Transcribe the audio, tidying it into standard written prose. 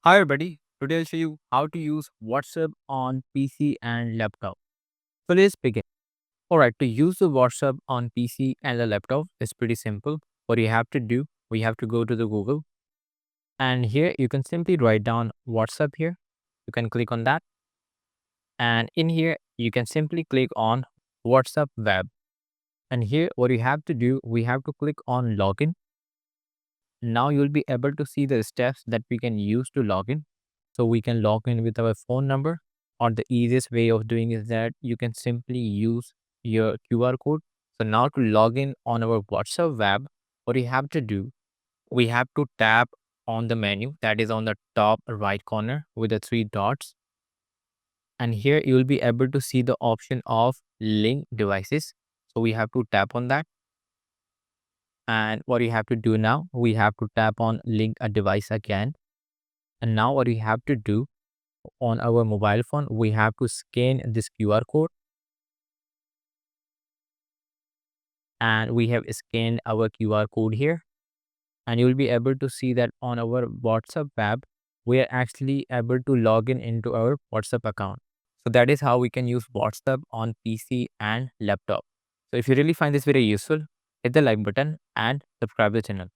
Hi everybody, today I'll show you how to use WhatsApp on PC and laptop. So let's begin. Alright, to use the WhatsApp on PC and the laptop is pretty simple. What you have to do, we have to go to the Google and here you can simply write down WhatsApp here. You can click on that and in here you can simply click on WhatsApp web. And here what you have to do, we have to click on login. Now you'll be able to see the steps that we can use to log in. So we can log in with our phone number, or the easiest way of doing is that you can simply use your QR code. So now to log in on our WhatsApp web, what you have to do, we have to tap on the menu that is on the top right corner with the three dots. And here you will be able to see the option of link devices. So we have to tap on that. And what you have to do now, we have to tap on link a device again. And now what we have to do on our mobile phone, we have to scan this QR code and we have scanned our QR code here. And you will be able to see that on our WhatsApp app, we are actually able to log in into our WhatsApp account. So that is how we can use WhatsApp on PC and laptop. So if you really find this very useful, hit the like button and subscribe the channel.